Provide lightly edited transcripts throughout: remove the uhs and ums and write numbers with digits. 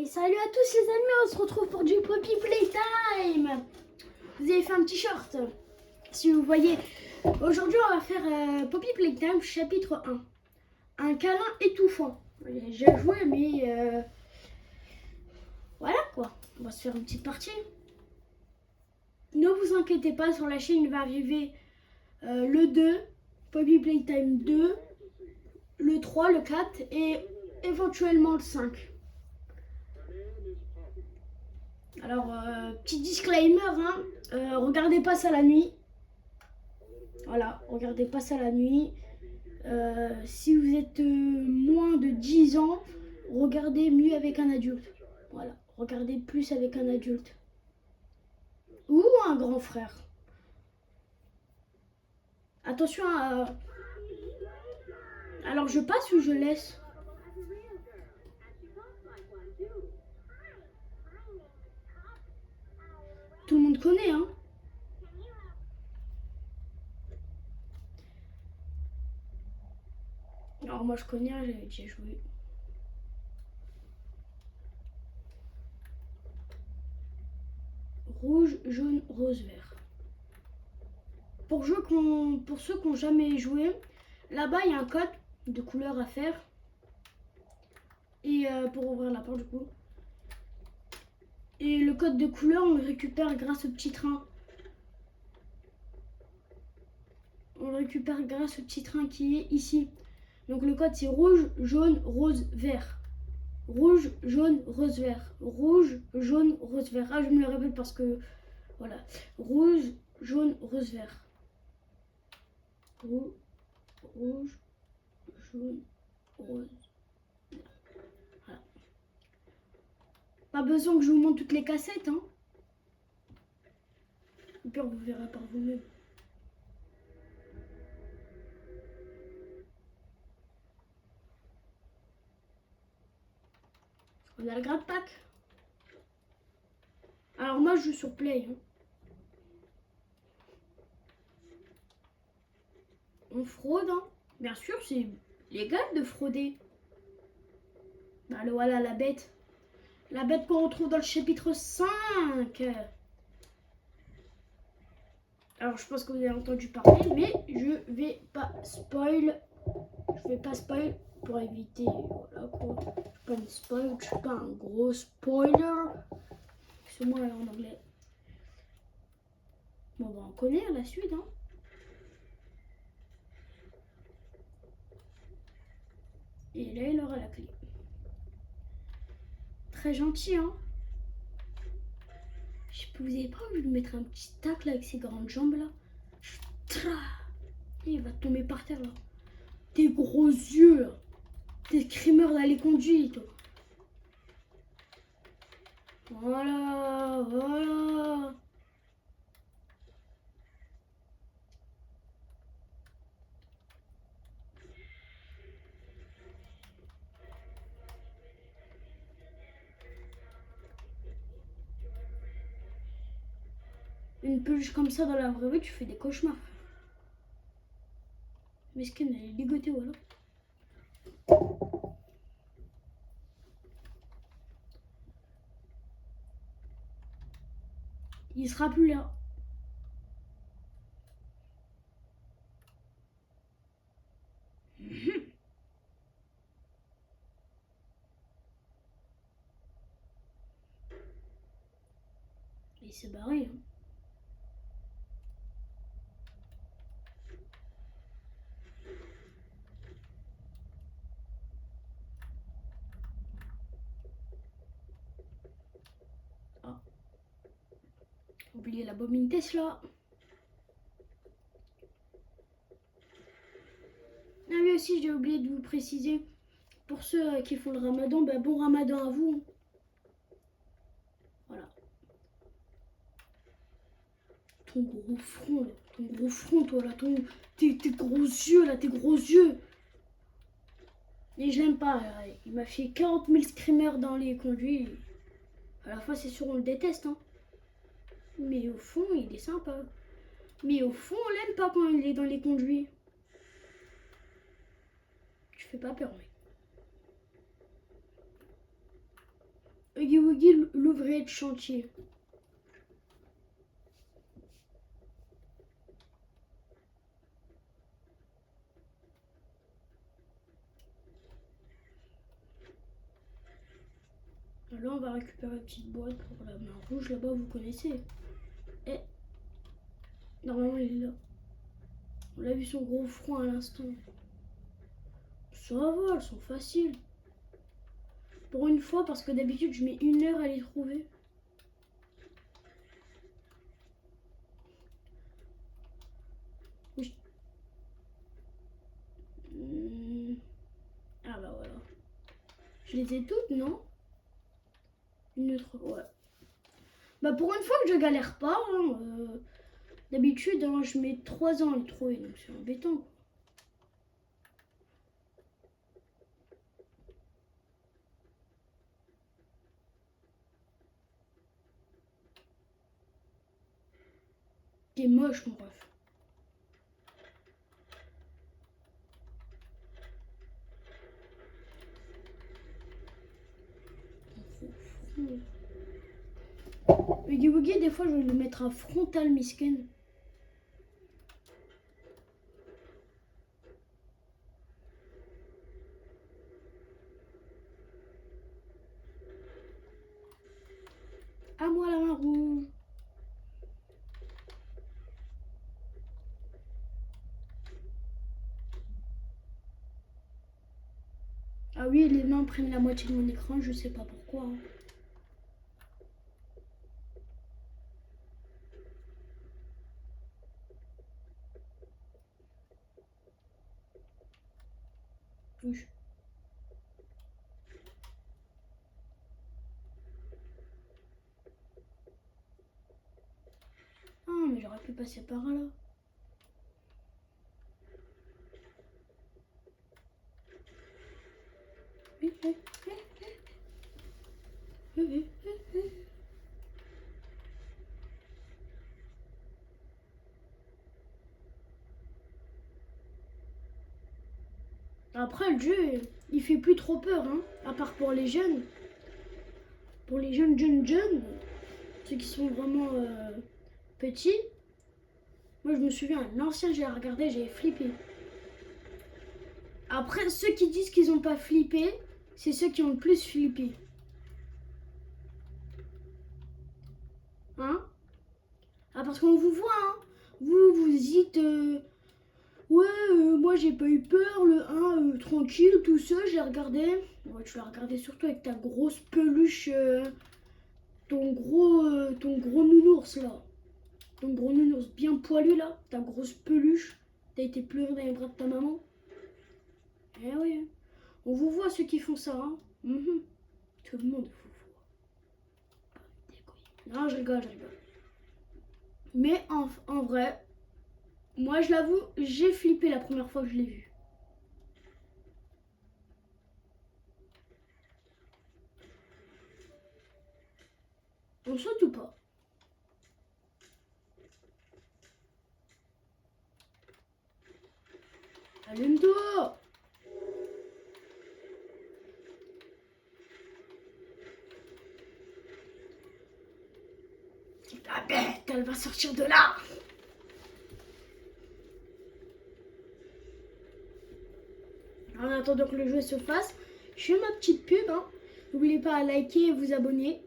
Et salut à tous les amis, on se retrouve pour du Poppy Playtime. Vous avez fait un petit short, si vous voyez. Aujourd'hui on va faire Poppy Playtime chapitre 1. Un câlin étouffant. J'ai joué mais voilà quoi, on va se faire une petite partie. Ne vous inquiétez pas, sur la chaîne il va arriver le 2, Poppy Playtime 2, le 3, le 4 et éventuellement le 5. Alors, petit disclaimer, hein, regardez pas ça la nuit. Voilà, regardez pas ça la nuit. Si vous êtes moins de 10 ans, regardez mieux avec un adulte. Voilà, regardez plus avec un adulte. Ou un grand frère. Attention à... Alors, je passe ou je laisse? Tout le monde connaît, hein. Alors moi je connais, j'avais déjà joué. Rouge, jaune, rose, vert. Pour ceux qui n'ont jamais joué, là-bas il y a un code de couleur à faire. Et pour ouvrir la porte du coup. Et le code de couleur on le récupère grâce au petit train. On le récupère grâce au petit train qui est ici. Donc le code c'est rouge, jaune, rose, vert. Rouge, jaune, rose, vert. Rouge, jaune, rose, vert. Ah, je me le répète parce que... Voilà. Rouge, jaune, rose, vert. Rouge, jaune, rose, vert. Voilà. Pas besoin que je vous montre toutes les cassettes, hein. Ou pire, vous verrez par vous-même. On a le grade pack. Alors moi je joue sur Play. Hein. On fraude, hein. Bien sûr, c'est légal de frauder. Bah voilà la bête. La bête qu'on retrouve dans le chapitre 5. Alors je pense que vous avez entendu parler, mais je vais pas spoil. Je vais pas spoil pour éviter. Voilà quoi. Je suis pas une spoil, je suis pas un gros spoiler. C'est moi en anglais. Bon, on va en connaître la suite, hein. Et là, il aura la clé. Très gentil, hein. Je sais pas, vous avez pas envie de mettre un petit tacle avec ses grandes jambes, là? Il va tomber par terre, là. Tes gros yeux, là. Tes screamers, là, les conduits, toi. Voilà, voilà. Une peluche comme ça dans la vraie vie, tu fais des cauchemars. Mais ce qu'elle est ligotée, voilà. Il sera plus là. Il s'est barré, hein. Ah. Oubliez la bobine Tesla. Ah oui aussi, j'ai oublié de vous préciser. Pour ceux qui font le ramadan, bah, bon ramadan à vous. Voilà. Ton gros front, toi là, tes gros yeux là, tes gros yeux. Et je l'aime pas, il m'a fait 40 000 screamers dans les conduits. À la fois c'est sûr on le déteste, hein. Mais au fond il est sympa. Mais au fond on l'aime pas quand il est dans les conduits. Tu fais pas peur, mec. Huggy Wuggy, l'ouvrier de chantier. Là, on va récupérer une petite boîte pour la main rouge. Là-bas, vous connaissez. Et normalement, il est là. On a vu son gros front à l'instant. Ça va, elles sont faciles. Pour une fois, parce que d'habitude, je mets 1 heure à les trouver. Oui. Ah bah voilà. Je les ai toutes, non? Une autre, ouais. Bah pour une fois que je galère pas, hein, d'habitude hein, je mets 3 ans à les trouver, donc c'est embêtant. T'es moche mon ref. Huggy Wuggy, des fois je vais le mettre à frontal misken. À moi la main rouge. Ah oui, les mains prennent la moitié de mon écran, je sais pas pourquoi. Hein. Touche. Ah mais j'aurais pu passer par là. Après le jeu, il fait plus trop peur, hein, à part pour les jeunes. Pour les jeunes, ceux qui sont vraiment petits. Moi je me souviens, l'ancien j'ai regardé, j'ai flippé. Après, ceux qui disent qu'ils n'ont pas flippé, c'est ceux qui ont le plus flippé. Hein? Ah parce qu'on vous voit, hein. Vous dites ouais, moi j'ai pas eu peur, le 1 tranquille, tout seul, j'ai regardé. Ouais, tu l'as regardé surtout avec ta grosse peluche, ton gros nounours là. Ton gros nounours bien poilu là, ta grosse peluche. T'as été pleurer dans les bras de ta maman. Eh oui, on vous voit ceux qui font ça, hein. Tout le monde vous voit. Non, je rigole. Mais en vrai, moi je l'avoue, j'ai flippé la première fois que je l'ai vu. On saute ou pas? Allume-toi! La bête, elle va sortir de là! En attendant que le jeu se fasse, je fais ma petite pub. Hein. N'oubliez pas à liker et vous abonner.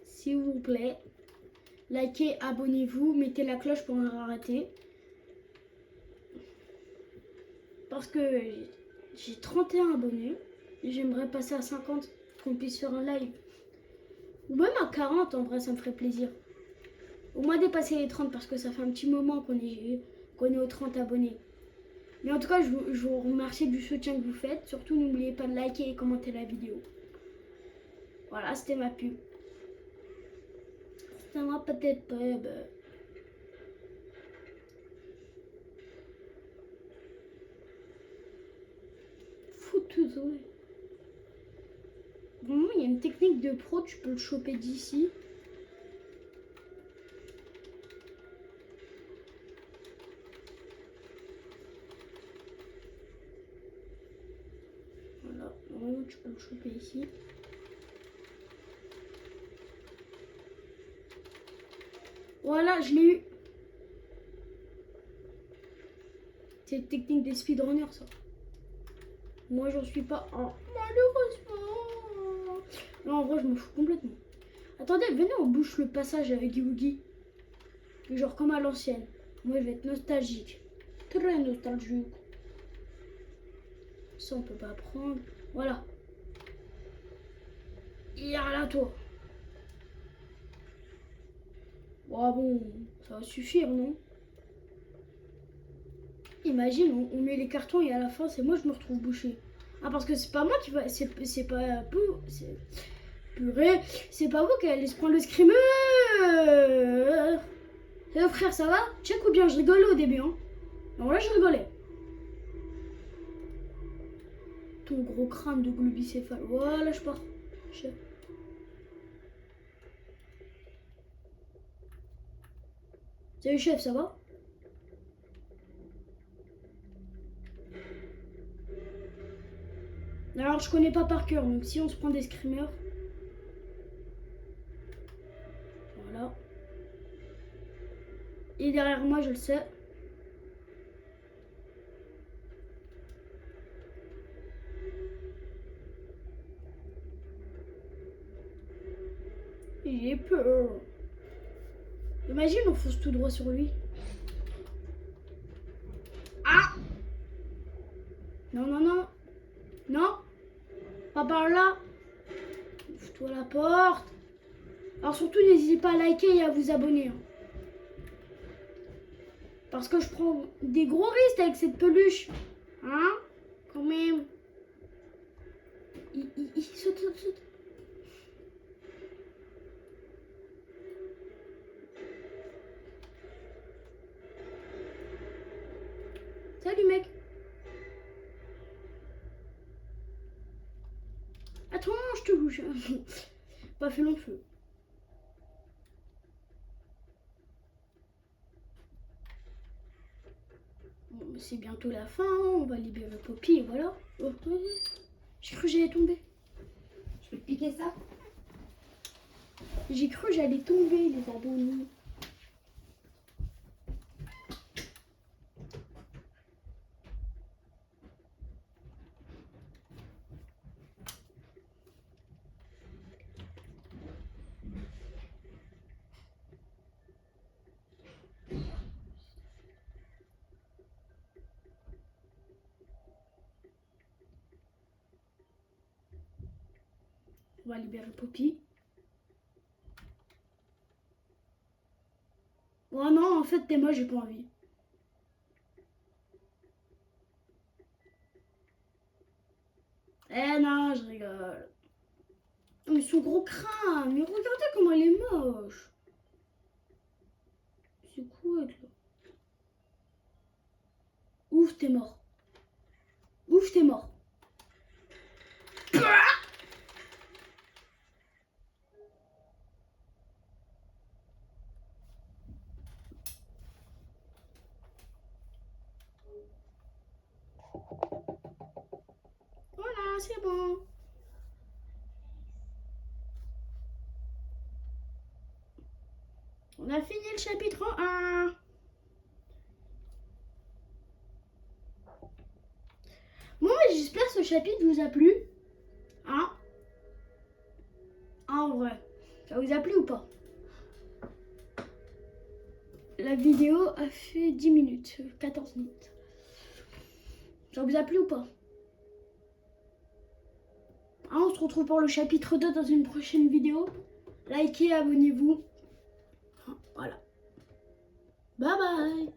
S'il vous plaît. Likez, abonnez-vous, mettez la cloche pour ne rien rater. Parce que j'ai 31 abonnés. J'aimerais passer à 50 qu'on puisse faire un live. Ou même à 40, en vrai, ça me ferait plaisir. Au moins dépasser les 30 parce que ça fait un petit moment qu'on est aux 30 abonnés. Mais en tout cas, je vous remercie du soutien que vous faites. Surtout, n'oubliez pas de liker et commenter la vidéo. Voilà, c'était ma pub. C'était ma petite pub. Foutu. Vraiment, il y a une technique de pro, tu peux le choper d'ici. Voilà, vraiment, tu peux le choper ici. Voilà, je l'ai eu. C'est une technique des speedrunners, ça. Moi, j'en suis pas un. Malheureusement. Non, en vrai, je me fous complètement. Attendez, venez, on bouche le passage avec Yugi. Genre comme à l'ancienne. Moi, je vais être nostalgique. Très nostalgique. Ça, on peut pas prendre. Voilà. Là, toi. Bon, ça va suffire, non? Imagine, on met les cartons et à la fin, c'est moi je me retrouve bouché. Ah, parce que c'est pas moi qui va. C'est pas. Purée, c'est pas vous qui allez se prendre le screamer. Frère, ça va? Check ou bien je rigolais au début, hein? Non, là, je rigolais. Ton gros crâne de globicéphale. Voilà, je pars. Salut, chef, ça va? Alors, je connais pas par cœur, donc si on se prend des screamers. Voilà. Et derrière moi, je le sais. J'ai peur. Imagine, on fonce tout droit sur lui. Ah! Non, non, non. Non. Pas par là. Ouvre-toi la porte. Alors surtout, n'hésitez pas à liker et à vous abonner. Hein. Parce que je prends des gros risques avec cette peluche. Hein? Quand même. Il saute. Salut mec. Attends, je te bouge. Pas fait long feu. Bon, c'est bientôt la fin, on va libérer Poppy et voilà. Oh, j'ai cru que j'allais tomber. Je peux te piquer ça? J'ai cru que j'allais tomber, les abonnés. On va libérer Poppy. Oh non, en fait, t'es moi, j'ai pas envie. Eh non, je rigole. Mais son gros crâne, mais regardez comment elle est moche. C'est quoi là? Ouf, t'es mort. Ouf, t'es mort. Voilà, c'est bon. On a fini le chapitre 1. Bon, j'espère que ce chapitre vous a plu. Hein? En vrai, ça vous a plu ou pas? La vidéo a fait 10 minutes, 14 minutes. Ça vous a plu ou pas? Hein, on se retrouve pour le chapitre 2 dans une prochaine vidéo. Likez, abonnez-vous. Voilà. Bye bye.